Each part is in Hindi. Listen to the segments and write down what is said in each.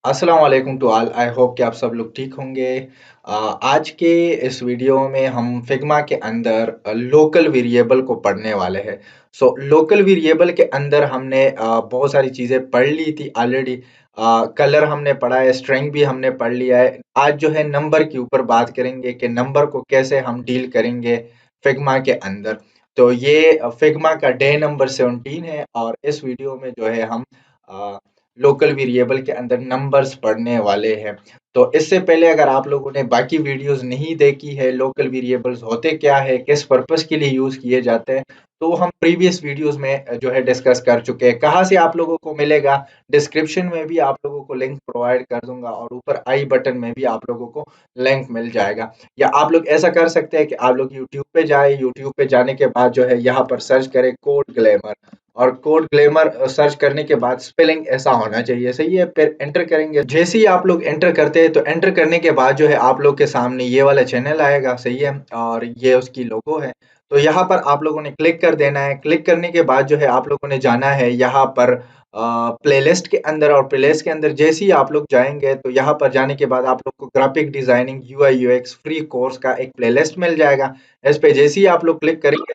अस्सलाम वालेकुम टू ऑल। आई होप कि आप सब लोग ठीक होंगे। आज के इस वीडियो में हम फिग्मा के अंदर लोकल वेरिएबल को पढ़ने वाले हैं। लोकल वेरिएबल के अंदर हमने बहुत सारी चीज़ें पढ़ ली थी ऑलरेडी। कलर हमने पढ़ा है, स्ट्रिंग भी हमने पढ़ लिया है। आज जो है नंबर के ऊपर बात करेंगे कि नंबर को कैसे हम डील करेंगे फिग्मा के अंदर। तो ये फिग्मा का डे नंबर 17 है और इस वीडियो में जो है हम लोकल वेरिएबल के अंदर नंबर्स पढ़ने वाले हैं। तो इससे पहले अगर आप लोगों ने बाकी वीडियोस नहीं देखी है, लोकल वेरिएबल्स होते क्या है, किस पर्पस के लिए यूज किए जाते हैं, तो हम प्रीवियस वीडियोस में जो है डिस्कस कर चुके हैं। कहाँ से आप लोगों को मिलेगा? डिस्क्रिप्शन में भी आप लोगों को लिंक प्रोवाइड कर दूंगा और ऊपर आई बटन में भी आप लोगों को लिंक मिल जाएगा। या आप लोग ऐसा कर सकते हैं कि आप लोग यूट्यूब पे जाए, यूट्यूब पे जाने के बाद जो है यहाँ पर सर्च करें कोड ग्लैमर, और कोड ग्लैमर सर्च करने के बाद स्पेलिंग ऐसा होना चाहिए, सही है। फिर एंटर करेंगे। जैसे ही आप लोग एंटर करते हैं तो एंटर करने के बाद जो है आप लोग के सामने ये वाला चैनल आएगा, सही है, और ये उसकी लोगो है। तो यहाँ पर आप लोगों ने क्लिक कर देना है। क्लिक करने के बाद जो है आप लोगों ने जाना है यहाँ पर प्लेलिस्ट के अंदर, और प्लेलिस्ट के अंदर जैसे ही आप लोग जाएंगे तो यहाँ पर जाने के बाद आप लोग को graphic designing UI UX free course का एक प्लेलिस्ट मिल जाएगा। इस पे जैसे ही आप लोग क्लिक करेंगे,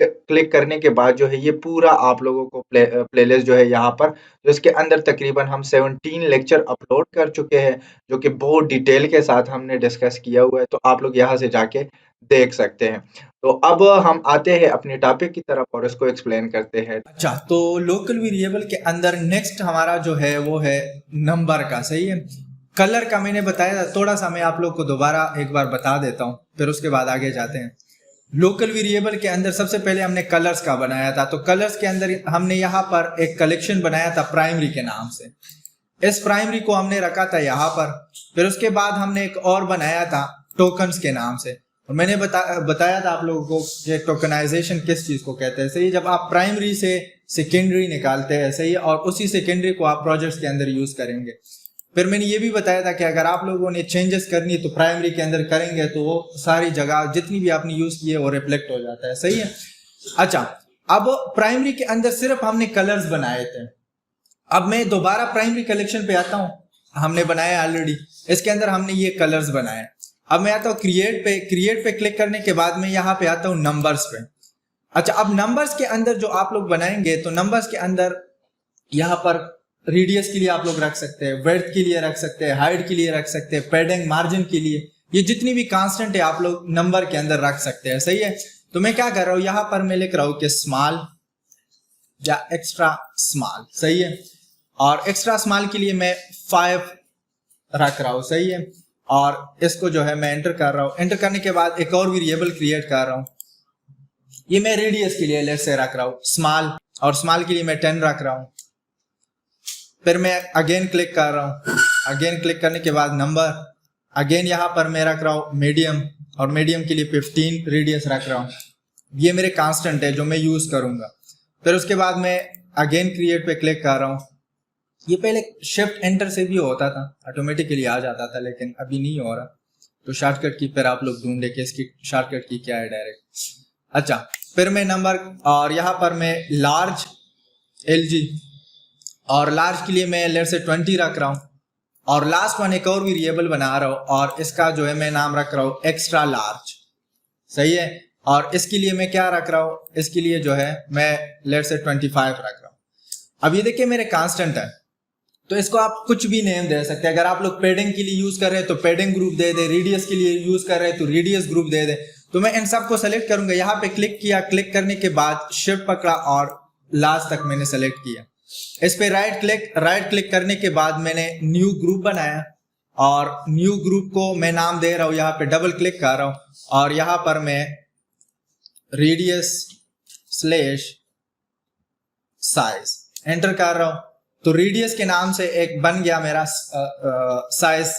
क्लिक करने के बाद जो है ये पूरा आप लोगों को प्लेलिस्ट जो है यहाँ पर, जो इसके अंदर तकरीबन हम 17 लेक्चर अपलोड कर चुके हैं, जो कि बहुत डिटेल के साथ हमने डिस्कस किया हुआ है। तो आप लोग यहाँ से जाके देख सकते हैं। तो अब हम आते हैं अपने टॉपिक की तरफ और इसको एक्सप्लेन करते हैं। अच्छा, तो लोकल वेरिएबल के अंदर नेक्स्ट हमारा जो है वो है नंबर का, सही है। कलर का मैंने बताया था, थोड़ा सा मैं आप लोग को दोबारा एक बार बता देता हूँ, फिर उसके बाद आगे जाते हैं। लोकल वेरिएबल के अंदर सबसे पहले हमने कलर्स का बनाया था। तो कलर्स के अंदर हमने यहाँ पर एक कलेक्शन बनाया था प्राइमरी के नाम से। इस प्राइमरी को हमने रखा था यहाँ पर। फिर उसके बाद हमने एक और बनाया था टोकन्स के नाम से। और मैंने बताया था आप लोगों को कि टोकनाइजेशन किस चीज को कहते हैं, सही। जब आप प्राइमरी से सेकेंडरी निकालते हैं, सही, और उसी सेकेंडरी को आप प्रोजेक्ट्स के अंदर यूज करेंगे। फिर मैंने ये भी बताया था कि अगर आप लोगों ने चेंजेस करनी तो प्राइमरी के अंदर करेंगे तो वो सारी जगह जितनी भी आपने यूज की है वो रिफ्लेक्ट हो जाता है, सही है। अच्छा, अब प्राइमरी के अंदर सिर्फ हमने कलर्स बनाए थे। अब मैं दोबारा प्राइमरी कलेक्शन पे आता हूँ, हमने बनाया ऑलरेडी, इसके अंदर हमने ये कलर्स बनाए। अब मैं आता हूँ क्रिएट पे क्लिक करने के बाद मैं यहाँ पे आता हूँ नंबर्स पे। अच्छा, अब नंबर्स के अंदर जो आप लोग बनाएंगे तो नंबर्स के अंदर यहाँ पर रेडियस के लिए आप लोग रख सकते हैं, ब्रेड्थ के लिए रख सकते हैं, हाइट के लिए रख सकते हैं, पैडिंग मार्जिन के लिए, ये जितनी भी कांस्टेंट है आप लोग नंबर के अंदर रख सकते हैं, सही है। तो मैं क्या कर रहा हूँ, यहाँ पर मैं लिख रहा हूँ कि स्मॉल या एक्स्ट्रा स्मॉल, सही है। और एक्स्ट्रा स्मॉल के लिए मैं 5 रख रहा हूँ, सही है। और इसको जो है मैं एंटर कर रहा हूँ। एंटर करने के बाद एक और वेरिएबल क्रिएट कर रहा हूँ, ये मैं रेडियस के लिए लेट से रख रहा हूँ स्मॉल, और स्मॉल के लिए मैं 10 रख रहा हूँ। फिर मैं अगेन क्लिक कर रहा हूँ। अगेन क्लिक करने के बाद नंबर, अगेन यहाँ पर मैं रख रहा हूँ मीडियम, और मीडियम के लिए 15 रेडियस रख रहा हूँ। ये मेरे कांस्टेंट है जो मैं यूज करूंगा। फिर उसके बाद मैं अगेन क्रिएट पे क्लिक कर रहा हूँ। ये पहले शिफ्ट एंटर से भी होता था, ऑटोमेटिकली आ जाता था, लेकिन अभी नहीं हो रहा। तो शॉर्टकट की फिर आप लोग ढूंढे कि इसकी शॉर्टकट की क्या है डायरेक्ट। अच्छा, फिर मैं नंबर, और यहाँ पर मैं लार्ज LG, और लार्ज के लिए मैं लेट से 20 रख रहा हूँ। और लास्ट वन एक और वेरिएबल बना रहा हूँ, और इसका जो है मैं नाम रख रहा हूँ एक्स्ट्रा लार्ज, सही है। और इसके लिए मैं क्या रख रहा हूँ, इसके लिए जो है मैं लेट से 25 रख रहा हूँ। अब ये देखिए मेरे कांस्टेंट है, तो इसको आप कुछ भी नेम दे सकते हैं। अगर आप लोग पैडिंग के लिए यूज कर रहे हैं तो पैडिंग ग्रुप दे दे, रेडियस के लिए यूज कर रहे हैं तो रेडियस ग्रुप दे दे। तो मैं इन सबको सेलेक्ट करूंगा। यहाँ पे क्लिक किया, क्लिक करने के बाद शिफ्ट पकड़ा और लास्ट तक मैंने सेलेक्ट किया। इस पे राइट क्लिक करने के बाद मैंने न्यू ग्रुप बनाया, और न्यू ग्रुप को मैं नाम दे रहा हूँ, यहाँ पे डबल क्लिक कर रहा हूँ, और यहाँ पर मैं रेडियस स्लैश साइज एंटर कर रहा हूँ। तो रेडियस के नाम से एक बन गया मेरा साइज,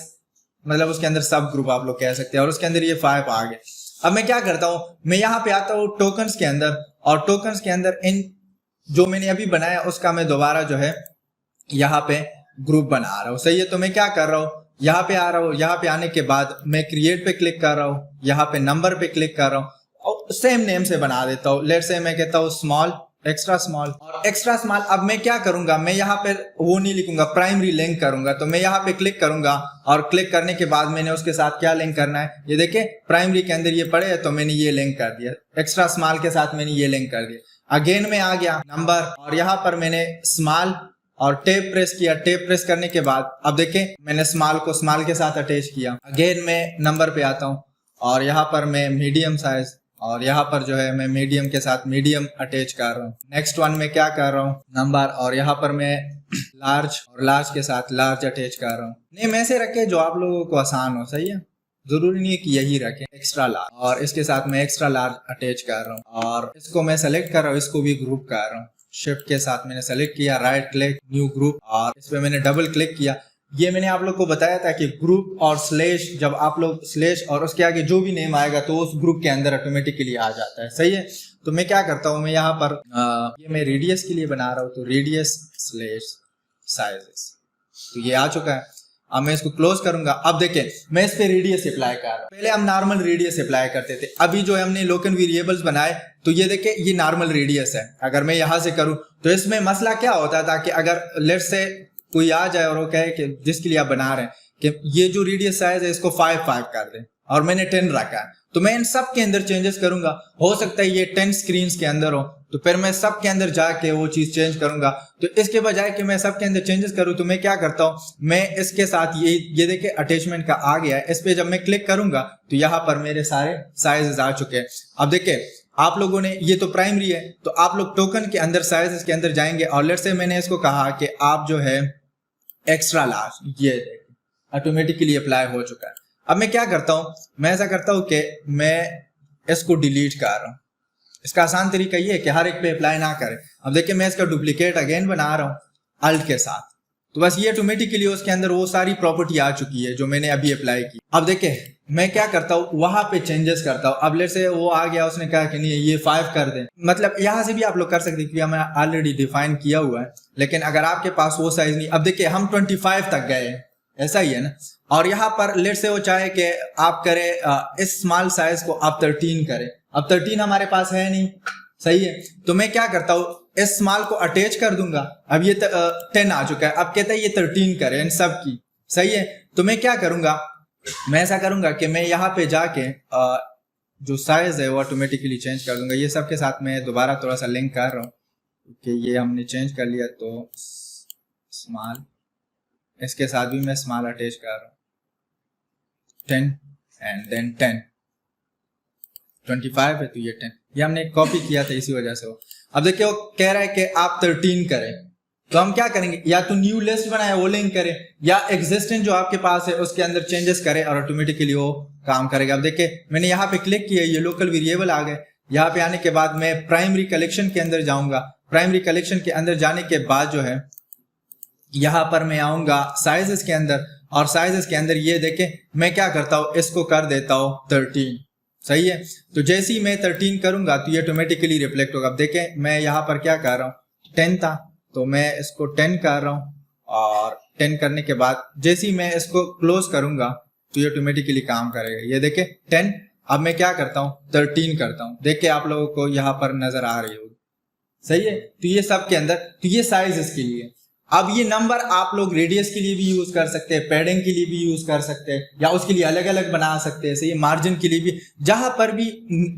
मतलब उसके अंदर सब ग्रुप आप लोग कह सकते हैं, और उसके अंदर ये 5 आ गए। अब मैं क्या करता हूँ, मैं यहाँ पे आता हूँ टोकन्स के अंदर, और टोकन्स के अंदर इन जो मैंने अभी बनाया उसका मैं दोबारा जो है यहाँ पे ग्रुप बना रहा हूँ, सही है। तो मैं क्या कर रहा हूँ, यहाँ पे आ रहा हूँ। यहाँ पे आने के बाद मैं क्रिएट पे क्लिक कर रहा हूँ, यहाँ पे नंबर पे क्लिक कर रहा हूँ, और सेम नेम से बना देता हूँ। लेट से मैं कहता हूँ स्मॉल एक्स्ट्रा स्मॉल और एक्स्ट्रा स्मॉल। अब मैं क्या करूंगा, मैं यहाँ पे वो नहीं लिखूंगा, प्राइमरी लिंक करूंगा। तो मैं यहाँ पे क्लिक करूंगा और क्लिक करने के बाद मैंने उसके साथ क्या लिंक करना है, ये देखिए प्राइमरी के अंदर ये पड़े है तो मैंने ये लिंक कर दिया, एक्स्ट्रा स्मॉल के साथ मैंने ये लिंक कर दिया। अगेन में आ गया नंबर और यहाँ पर मैंने स्मॉल और टेप प्रेस किया। टेप प्रेस करने के बाद अब देखें मैंने स्मॉल को स्मॉल के साथ अटैच किया। अगेन मैं नंबर पे आता हूँ और यहाँ पर मैं मीडियम साइज और यहाँ पर जो है मैं मीडियम के साथ मीडियम अटैच कर रहा हूँ। नेक्स्ट वन में क्या कर रहा हूँ, नंबर और यहाँ पर मैं लार्ज और लार्ज के साथ लार्ज अटैच कर रहा हूँ। नेम ऐसे रखे जो आप लोगों को आसान हो, सही है, जरूरी नहीं है कि यही रखें। एक्स्ट्रा लार्ज और इसके साथ मैं एक्स्ट्रा लार्ज अटैच कर रहा हूँ और इसको मैं सेलेक्ट कर रहा हूँ, इसको भी ग्रुप कर रहा हूँ। शिफ्ट के साथ मैंने सेलेक्ट किया, राइट क्लिक न्यू ग्रुप और इस पे मैंने डबल क्लिक किया। ये मैंने आप लोग को बताया था कि ग्रुप और स्लैश, जब आप लोग स्लैश और उसके आगे जो भी नेम आएगा तो उस ग्रुप के अंदर ऑटोमेटिकली आ जाता है, सही है। तो मैं क्या करता हूँ, मैं यहाँ पर ये मैं रेडियस के लिए बना रहा हूँ, तो रेडियस स्लैश साइजेस, तो ये आ चुका है। अब मैं इसको क्लोज करूंगा। अब देखें मैं इस पे रेडियस अप्लाई कर रहा हूं। पहले हम नॉर्मल रेडियस अप्लाई करते थे, अभी जो हमने लोकल वेरिएबल्स बनाए तो ये देखें ये नॉर्मल रेडियस है। अगर मैं यहां से करूं तो इसमें मसला क्या होता था कि अगर लेट्स से कोई आ जाए और वो कहे कि जिसके लिए आप बना रहे हैं कि ये जो रेडियस साइज है इसको 5 कर दें और मैंने 10 रखा है, तो मैं इन सब के अंदर चेंजेस करूंगा। हो सकता है ये 10 स्क्रीन के अंदर हो तो फिर मैं सब के अंदर जाके वो चीज चेंज करूंगा। तो इसके बजाय कि मैं सब के अंदर चेंजेस करूं तो मैं क्या करता हूं, मैं इसके साथ ये देखिए अटैचमेंट का आ गया है, इस पे जब मैं क्लिक करूंगा तो यहाँ पर मेरे सारे साइजेस आ चुके हैं। अब देखिए आप लोगों ने, ये तो प्राइमरी है तो आप लोग टोकन के अंदर साइजेस के अंदर जाएंगे और लेट्स से मैंने इसको कहा कि आप जो है एक्स्ट्रा लार्ज, ये ऑटोमेटिकली अप्लाई हो चुका है। अब मैं क्या करता हूं, मैं ऐसा करता हूं कि मैं इसको डिलीट कर रहा हूं। इसका आसान तरीका ये है कि हर एक पे अप्लाई ना करें। अब देखिए मैं इसका डुप्लीकेट अगेन बना रहा हूँ अल्ट के साथ, तो बस ये ऑटोमेटिकली उसके अंदर वो सारी प्रॉपर्टी आ चुकी है जो मैंने अभी अप्लाई की। अब देखिए मैं क्या करता हूँ, वहां पे चेंजेस करता हूँ। अब लेट से वो आ गया, उसने कहा कि नहीं ये 5 कर दें, मतलब यहाँ से भी आप लोग कर सकते हैं क्योंकि हमने ऑलरेडी डिफाइन किया हुआ है। लेकिन अगर आपके पास वो साइज नहीं, अब देखिए हम 25 तक गए, ऐसा ही है ना। और यहाँ पर लेट से वो चाहे कि आप करें इस स्मॉल साइज को आप 13 करें, अब 13 हमारे पास है नहीं, सही है। तो मैं क्या करता हूँ, इस स्मॉल को अटैच कर दूंगा। अब ये 10 आ चुका है, अब कहता है ये 13 करें इन सब की, सही है। तो मैं क्या करूंगा, मैं ऐसा करूंगा कि मैं यहाँ पे जाके जो साइज है वो ऑटोमेटिकली चेंज कर दूंगा। ये सब के साथ मैं दोबारा थोड़ा सा लिंक कर रहा हूँ कि ये हमने चेंज कर लिया, तो स्मॉल, इसके साथ भी मैं स्मॉल अटैच कर रहा हूँ, 10 एंड देन 10, 25 है तो ये 10, ये हमने कॉपी किया था इसी वजह से। अब देखिए वो कह रहा है कि आप 13 करें, तो हम क्या करेंगे, या तो न्यू लिस्ट बनाए वो लिंक करें या एग्जिस्टेंट जो आपके पास है उसके अंदर चेंजेस करें और ऑटोमेटिकली वो काम करेगा। अब देखिए मैंने यहाँ पे क्लिक किया, ये लोकल वेरिएबल आ गए। यहाँ पे आने के बाद मैं प्राइमरी कलेक्शन के अंदर जाऊंगा। प्राइमरी कलेक्शन के अंदर जाने के बाद जो है यहाँ पर मैं आऊंगा साइजेस के अंदर, और साइजेस के अंदर ये देखें मैं क्या करता हूँ, इसको कर देता हूँ 13, सही है। तो जैसे ही मैं 13 करूंगा तो ये ऑटोमेटिकली रिफ्लेक्ट होगा। अब देखें मैं यहाँ पर क्या कर रहा हूँ, 10 था तो मैं इसको 10 कर रहा हूँ, और 10 करने के बाद जैसे ही मैं इसको क्लोज करूंगा तो ये ऑटोमेटिकली काम करेगा। ये देखें 10, अब मैं क्या करता हूँ 13 करता हूँ, देखिए आप लोगों को यहाँ पर नजर आ रही होगी, सही है। तो ये सब के अंदर, तो ये साइज इसके लिए। अब ये नंबर आप लोग रेडियस के लिए भी यूज कर सकते हैं, पैडिंग के लिए भी यूज कर सकते हैं, या उसके लिए अलग अलग बना सकते हैं, सही है। मार्जिन के लिए भी, जहां पर भी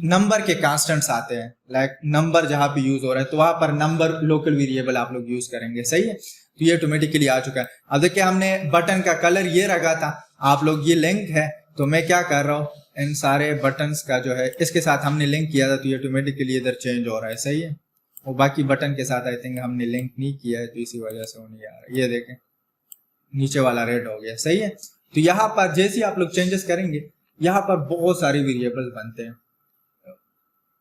नंबर के कांस्टेंट्स आते हैं, लाइक नंबर जहां पे यूज हो रहा है तो वहां पर नंबर लोकल वेरिएबल आप लोग यूज करेंगे, सही है। तो ये ऑटोमेटिकली आ चुका है। अब देखिए हमने बटन का कलर ये रखा था, आप लोग ये लिंक है, तो मैं क्या कर रहा हूँ, इन सारे बटन्स का जो है इसके साथ हमने लिंक किया था तो ये ऑटोमेटिकली इधर चेंज हो रहा है, सही है। वो बाकी बटन के साथ आई थिंक हमने लिंक नहीं किया है तो इसी वजह से वो नहीं आ रहा है। ये देखें नीचे वाला रेड हो गया, सही है। तो यहाँ पर जैसे ही आप लोग चेंजेस करेंगे यहाँ पर बहुत सारे वेरिएबल्स बनते हैं।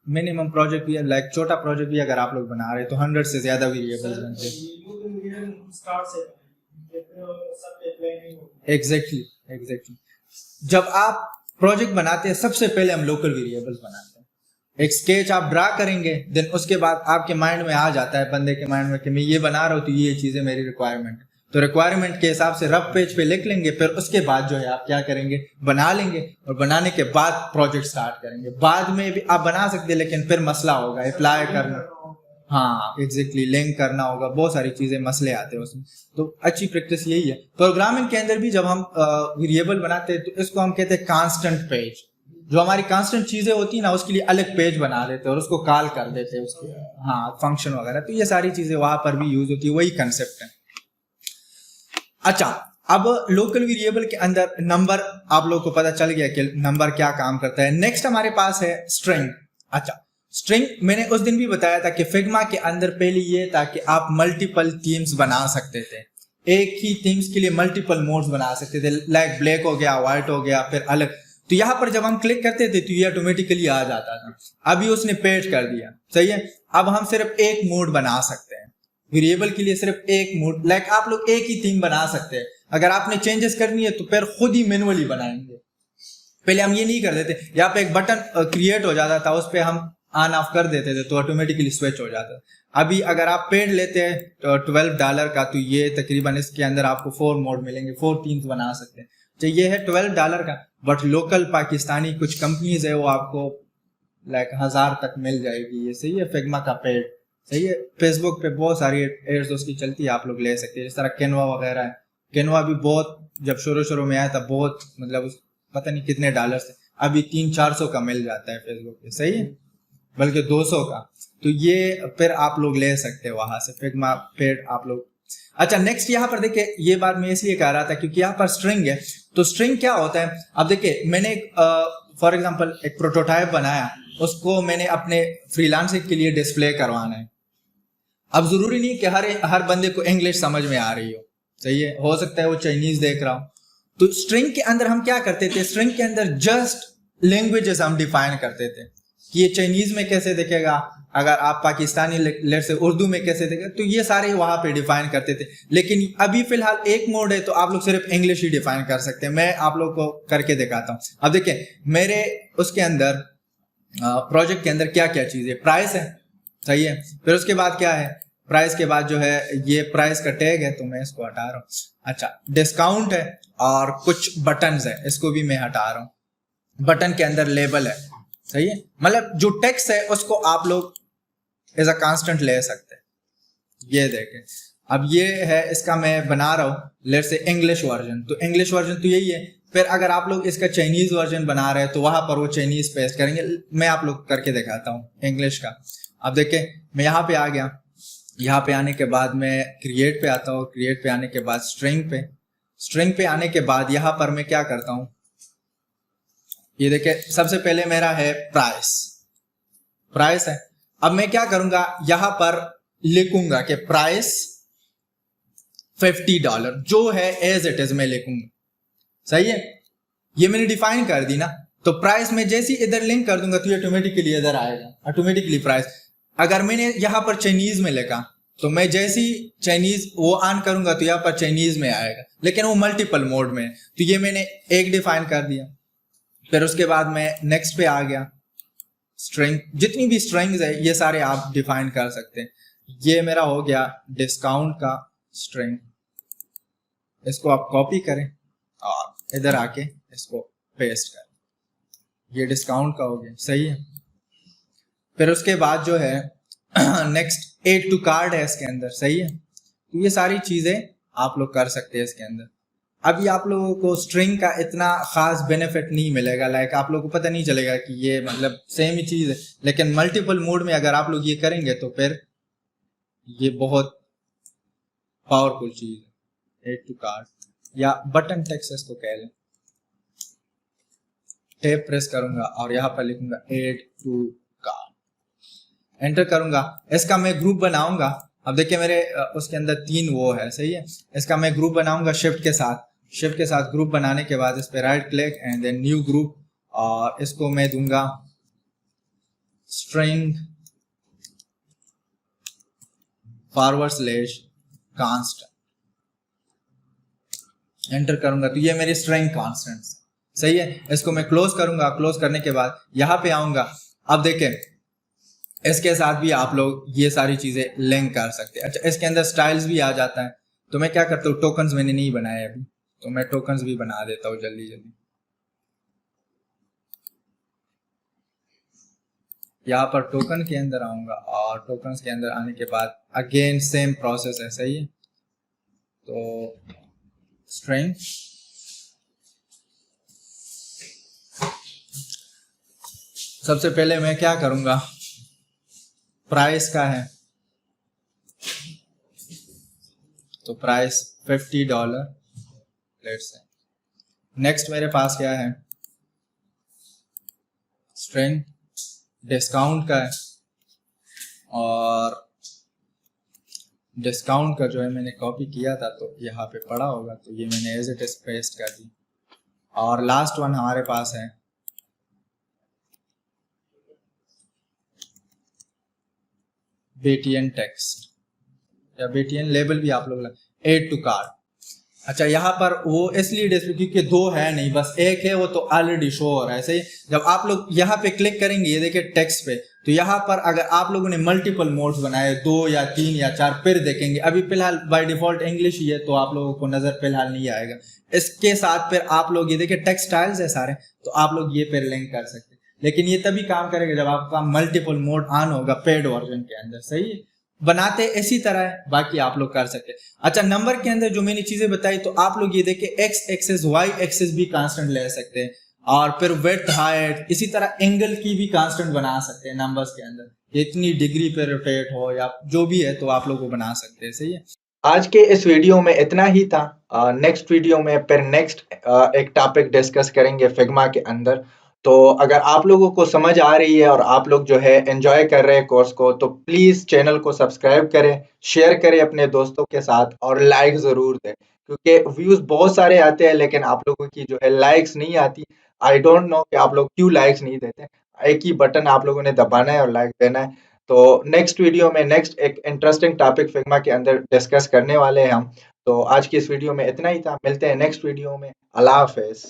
मिनिमम प्रोजेक्ट भी, लाइक छोटा प्रोजेक्ट भी अगर आप लोग बना रहे हैं तो 100 से ज्यादा वेरिएबल्स बनते हैं। एग्जैक्टली जब आप प्रोजेक्ट बनाते हैं सबसे पहले हम लोकल वेरिएबल्स बनाते हैं। एक स्केच आप ड्रा करेंगे, देन उसके बाद आपके माइंड में आ जाता है, बंदे के माइंड में कि मैं ये बना रहा हूँ तो ये चीजें मेरी रिक्वायरमेंट, तो रिक्वायरमेंट के हिसाब से रफ पेज पे लिख लेंगे। फिर उसके बाद जो है आप क्या करेंगे, बना लेंगे, और बनाने के बाद प्रोजेक्ट स्टार्ट करेंगे। बाद में भी आप बना सकते हैं लेकिन फिर मसला होगा अप्लाई करना। हाँ एग्जैक्टली लिंक करना होगा, बहुत सारी चीजें मसले आते हैं उसमें। तो अच्छी प्रैक्टिस यही है। प्रोग्रामिंग के अंदर भी जब हम वेरिएबल बनाते हैं तो इसको हम कहते हैं कांस्टेंट पेज। जो हमारी कांस्टेंट चीजें होती है ना उसके लिए अलग पेज बना देते हैं और उसको कॉल कर देते हैं उसके, हाँ फंक्शन वगैरह। तो ये सारी चीजें वहां पर भी यूज होती है, वही कंसेप्ट है। अच्छा, अब लोकल वेरिएबल के अंदर नंबर आप लोग को पता चल गया कि नंबर क्या काम करता है। नेक्स्ट हमारे पास है स्ट्रिंग। अच्छा, स्ट्रिंग मैंने उस दिन भी बताया था कि फिग्मा के अंदर पहले ये था कि आप मल्टीपल थीम्स बना सकते थे, एक ही थीम्स के लिए मल्टीपल मोड्स बना सकते थे, लाइक ब्लैक हो गया, व्हाइट हो गया, फिर अलग। तो यहाँ पर जब हम क्लिक करते थे तो ये ऑटोमेटिकली आ जाता था। अभी उसने पेड कर दिया, सही है। अब हम सिर्फ एक मोड बना सकते हैं वेरिएबल के लिए, सिर्फ एक मोड, लाइक आप लोग एक ही थीम बना सकते हैं। अगर आपने चेंजेस करनी है तो फिर खुद ही मैनुअली बनाएंगे। पहले हम ये नहीं कर देते, यहाँ पे एक बटन क्रिएट हो जाता था, उस पर हम ऑन ऑफ कर देते थे तो ऑटोमेटिकली स्विच हो जाता था। अभी अगर आप पेड लेते हैं तो $12 का, तो ये तकरीबन इसके अंदर आपको 4 मोड मिलेंगे, 4 थीम्स बना सकते हैं। तो ये है $12 का, बट लोकल पाकिस्तानी कुछ कंपनीज है वो आपको लाइक 1000 तक मिल जाएगी। ये सही है, फिग्मा का पेड, सही है। फेसबुक पे बहुत सारी एड्स उसकी चलती है, आप लोग ले सकते हैं। जिस तरह कैनवा वगैरह है, कैनवा भी बहुत जब शुरू में आया था बहुत, मतलब पता नहीं कितने डॉलर थे, अभी 300-400 का मिल जाता है फेसबुक पे, सही है, बल्कि 200 का। तो ये फिर आप लोग ले सकते हैं वहां से फिग्मा पेड आप लोग। अच्छा, नेक्स्ट यहाँ पर देखिए, ये बात मैं इसलिए कह रहा था क्योंकि यहाँ पर स्ट्रिंग है। तो स्ट्रिंग क्या होता है, अब देखिए मैंने फॉर एग्जांपल एक प्रोटोटाइप बनाया, उसको मैंने अपने फ्रीलांसिंग के लिए डिस्प्ले करवाना है। अब जरूरी नहीं कि हर बंदे को इंग्लिश समझ में आ रही हो, सही है, हो सकता है वो चाइनीज देख रहा हो। तो स्ट्रिंग के अंदर हम क्या करते थे, स्ट्रिंग के अंदर जस्ट लैंग्वेजेस हम डिफाइन करते थे कि ये चाइनीज में कैसे दिखेगा, अगर आप पाकिस्तानी लेट से उर्दू में कैसे दिखेगा, तो ये सारे वहां पे डिफाइन करते थे। लेकिन अभी फिलहाल एक मोड है तो आप लोग सिर्फ इंग्लिश ही डिफाइन कर सकते हैं। मैं आप लोग को करके दिखाता हूँ। अब देखिए मेरे उसके अंदर प्रोजेक्ट के अंदर क्या क्या चीज है, प्राइस है, सही है, फिर उसके बाद क्या है, प्राइस के बाद जो है ये प्राइस का टैग है, तो मैं इसको हटा रहा हूँ। अच्छा, डिस्काउंट है और कुछ बटन्स है, इसको भी मैं हटा रहा हूँ। बटन के अंदर लेबल है, सही है, मतलब जो टेक्स्ट है उसको आप लोग एज अ कांस्टेंट ले सकते हैं। ये देखें, अब ये है, इसका मैं बना रहा हूँ लेट से इंग्लिश वर्जन, तो इंग्लिश वर्जन तो यही है। फिर अगर आप लोग इसका चाइनीज वर्जन बना रहे हैं तो वहां पर वो चाइनीज पेस्ट करेंगे। मैं आप लोग करके दिखाता हूँ इंग्लिश का। अब देखें मैं यहाँ पे आ गया, यहाँ पे आने के बाद मैं क्रिएट पे आता हूँ, क्रिएट पे आने के बाद स्ट्रिंग पे आने के बाद यहाँ पर मैं क्या करता हूँ, ये देखे सबसे पहले मेरा है प्राइस है। अब मैं क्या करूंगा, यहां पर लिखूंगा कि प्राइस $50 जो है एज इट इज मैं लिखूंगा, सही है। ये मैंने डिफाइन कर दी ना, तो प्राइस में जैसे ही इधर लिंक कर दूंगा तो ये ऑटोमेटिकली इधर आएगा, ऑटोमेटिकली प्राइस। अगर मैंने यहां पर चाइनीज में लिखा तो मैं जैसे ही चाइनीज वो ऑन करूंगा तो यहाँ पर चाइनीज में आएगा, लेकिन वो मल्टीपल मोड में है। तो ये मैंने एक डिफाइन कर दिया। फिर उसके बाद मैं नेक्स्ट पे आ गया, स्ट्रिंग, जितनी भी स्ट्रिंग्स है ये सारे आप डिफाइन कर सकते हैं। ये मेरा हो गया डिस्काउंट का स्ट्रिंग, इसको आप कॉपी करें और इधर आके इसको पेस्ट करें, ये डिस्काउंट का हो गया, सही है। फिर उसके बाद जो है नेक्स्ट एड टू कार्ड है इसके अंदर, सही है। तो ये सारी चीजें आप लोग कर सकते हैं इसके अंदर। अभी आप लोगों को स्ट्रिंग का इतना खास बेनिफिट नहीं मिलेगा, लाइक आप लोगों को पता नहीं चलेगा कि ये मतलब सेम ही चीज है, लेकिन मल्टीपल मोड में अगर आप लोग ये करेंगे तो फिर ये बहुत पावरफुल चीज है। एड टू कार्ड या बटन टेक्स्ट इसको कह लें, टैब प्रेस करूंगा और यहाँ पर लिखूंगा एड टू कार्ड, एंटर करूंगा। इसका मैं ग्रुप बनाऊंगा। अब देखिए मेरे उसके अंदर 3 वो है, सही है। इसका मैं ग्रुप बनाऊंगा शिफ्ट के साथ ग्रुप बनाने के बाद इस पे right click and then new group, और इसको मैं दूंगा स्ट्रिंग /constant, एंटर करूंगा तो ये मेरी स्ट्रिंग कांस्टेंट, सही है। इसको मैं क्लोज करूंगा, क्लोज करने के बाद यहाँ पे आऊंगा। अब देखें इसके साथ भी आप लोग ये सारी चीजें लिंक कर सकते हैं। अच्छा, इसके अंदर स्टाइल्स भी आ जाता है, तो मैं क्या करता हूँ, टोकन्स मैंने नहीं बनाए अभी, तो मैं टोकन्स भी बना देता हूँ जल्दी। यहाँ पर टोकन के अंदर आऊंगा और टोकन के अंदर आने के बाद अगेन सेम प्रोसेस है, सही है। तो स्ट्रिंग सबसे पहले मैं क्या करूंगा, प्राइस का है तो प्राइस $50 लेट्स से। नेक्स्ट मेरे पास क्या है, स्ट्रिंग डिस्काउंट का है, और डिस्काउंट का जो है मैंने कॉपी किया था तो यहाँ पे पड़ा होगा, तो ये मैंने एज इट इज पेस्ट कर दी। और लास्ट वन हमारे पास है BTN टेक्स्ट या BTN लेबल भी आप लोग एड टू कार्ट। अच्छा, यहाँ पर वो इसलिए क्योंकि दो है नहीं, बस एक है, वो तो ऑलरेडी शो हो रहा है, सही। जब आप लोग यहाँ पे क्लिक करेंगे, ये देखिए टेक्स्ट पे, तो यहाँ पर अगर आप लोगों ने मल्टीपल मोड्स बनाए 2 या 3 या 4 फिर देखेंगे। अभी फिलहाल बाय डिफॉल्ट इंग्लिश ही है तो आप लोगों को नजर फिलहाल नहीं आएगा। इसके साथ फिर आप लोग ये देखिए टेक्सटाइल्स है सारे, तो आप लोग ये फिर लिंक कर सकते हैं। लेकिन ये तभी काम करेगा जब आपका मल्टीपल मोड ऑन होगा पेड वर्जन के अंदर, सही है। बनाते इसी तरह है, बाकी आप लोग कर सकते हैं। अच्छा, नंबर के अंदर जो मैंने चीजें बताई, तो आप लोग ये देखिए एक्स एक्सेस वाई एक्सेस भी कांस्टेंट ले सकते हैं, और फिर विड्थ हाइट, इसी तरह एंगल की भी कांस्टेंट बना सकते हैं नंबर्स के अंदर। इतनी डिग्री पे रोटेट हो या जो भी है तो आप लोग वो बना सकते हैं, सही है। आज के इस वीडियो में इतना ही था। नेक्स्ट वीडियो में फिर नेक्स्ट एक टॉपिक डिस्कस करेंगे फिग्मा के अंदर। तो अगर आप लोगों को समझ आ रही है और आप लोग जो है एंजॉय कर रहे हैं कोर्स को, तो प्लीज चैनल को सब्सक्राइब करें, शेयर करें अपने दोस्तों के साथ और लाइक जरूर दें, क्योंकि व्यूज बहुत सारे आते हैं लेकिन आप लोगों की जो है लाइक्स नहीं आती। आई डोंट नो कि आप लोग क्यों लाइक्स नहीं देते। एक ही बटन आप लोगों ने दबाना है और लाइक देना है। तो नेक्स्ट वीडियो में नेक्स्ट एक इंटरेस्टिंग टॉपिक फिग्मा के अंदर डिस्कस करने वाले हैं हम। तो आज की इस वीडियो में इतना ही था, मिलते हैं नेक्स्ट वीडियो में। अल्लाह हाफिज।